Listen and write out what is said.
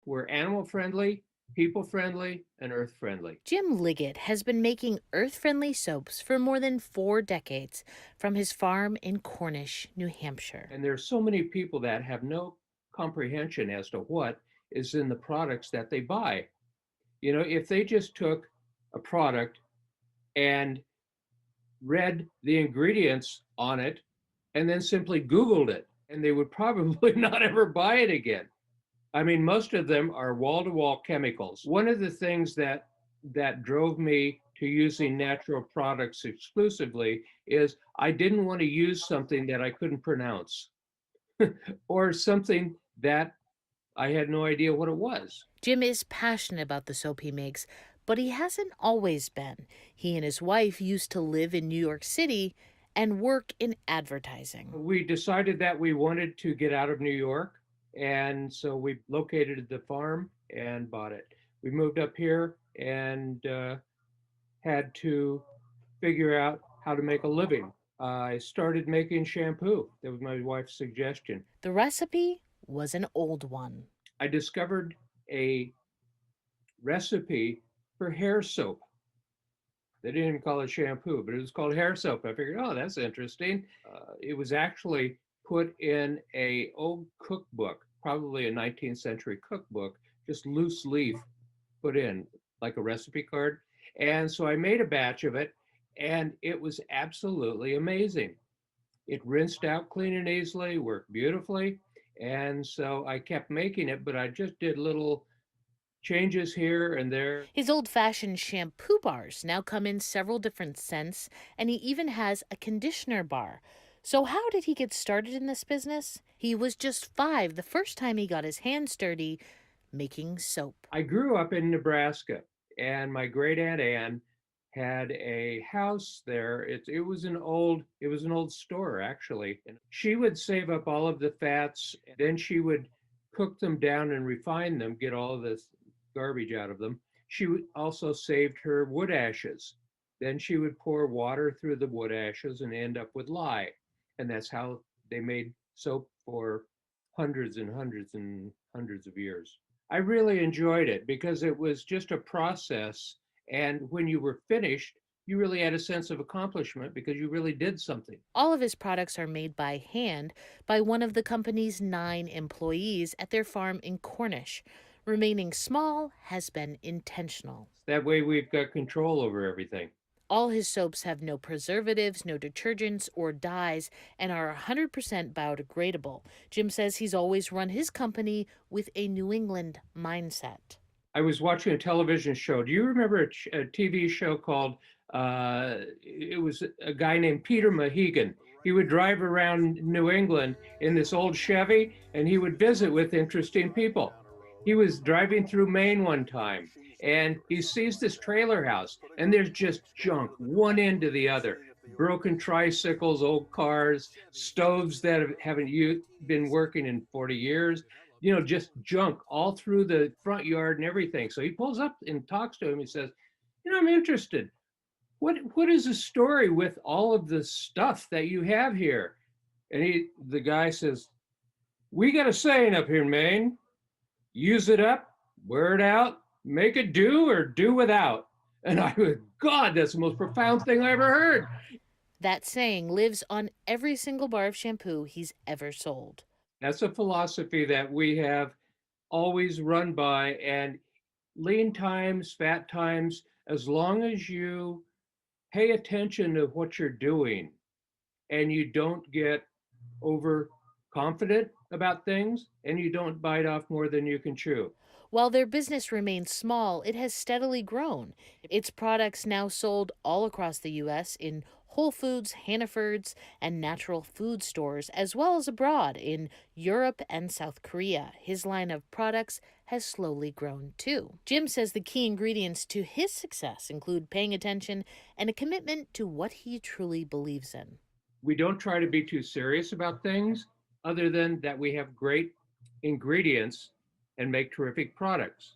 were animal friendly, people friendly, and earth friendly. Jim Liggett has been making earth friendly soaps for more than 4 decades from his farm in Cornish, New Hampshire. And there's so many people that have no comprehension as to what is in the products that they buy. If they just took a product and read the ingredients on it and then simply Googled it, and they would probably not ever buy it again. I mean, most of them are wall-to-wall chemicals. One of the things that drove me to using natural products exclusively is I didn't want to use something that I couldn't pronounce or something that I had no idea what it was. Jim is passionate about the soap he makes, but he hasn't always been. He and his wife used to live in New York City and work in advertising. We decided that we wanted to get out of New York, and so we located the farm and bought it. We moved up here and had to figure out how to make a living. I started making shampoo. That was my wife's suggestion. The recipe was an old one. I discovered a recipe for hair soap. They didn't even call it shampoo, but it was called hair soap. I figured, oh, that's interesting. It was actually put in a old cookbook, probably a 19th century cookbook, just loose leaf put in like a recipe card. And so I made a batch of it, and it was absolutely amazing. It rinsed out clean and easily, worked beautifully. And so I kept making it, but I just did little changes here and there. His old fashioned shampoo bars now come in several different scents, and he even has a conditioner bar. So, how did he get started in this business? He was just 5 the first time he got his hands dirty making soap. I grew up in Nebraska, and my great aunt Ann had a house there. It was an old store actually. And she would save up all of the fats, and then she would cook them down and refine them, get all of this garbage out of them. She would also saved her wood ashes. Then she would pour water through the wood ashes and end up with lye. And that's how they made soap for hundreds and hundreds and hundreds of years. I really enjoyed it because it was just a process. And when you were finished, you really had a sense of accomplishment because you really did something. All of his products are made by hand by one of the company's 9 employees at their farm in Cornish. Remaining small has been intentional. That way, we've got control over everything. All his soaps have no preservatives, no detergents, or dyes, and are 100% biodegradable. Jim says he's always run his company with a New England mindset. I was watching a television show. Do you remember a TV show called, it was a guy named Peter Mahegan. He would drive around New England in this old Chevy, and he would visit with interesting people. He was driving through Maine one time, and he sees this trailer house, and there's just junk, one end to the other. Broken tricycles, old cars, stoves that haven't been working in 40 years, just junk all through the front yard and everything. So he pulls up and talks to him. He says, I'm interested. What is the story with all of the stuff that you have here? And the guy says, we got a saying up here in Maine, use it up, wear it out, make it do or do without. And I was, God, that's the most profound thing I ever heard. That saying lives on every single bar of shampoo he's ever sold. That's a philosophy that we have always run by. And lean times, fat times, as long as you pay attention to what you're doing and you don't get overconfident about things and you don't bite off more than you can chew. While their business remains small, it has steadily grown. Its products now sold all across the U.S. in Whole Foods, Hannaford's, and natural food stores, as well as abroad in Europe and South Korea. His line of products has slowly grown too. Jim says the key ingredients to his success include paying attention and a commitment to what he truly believes in. We don't try to be too serious about things other than that we have great ingredients and make terrific products.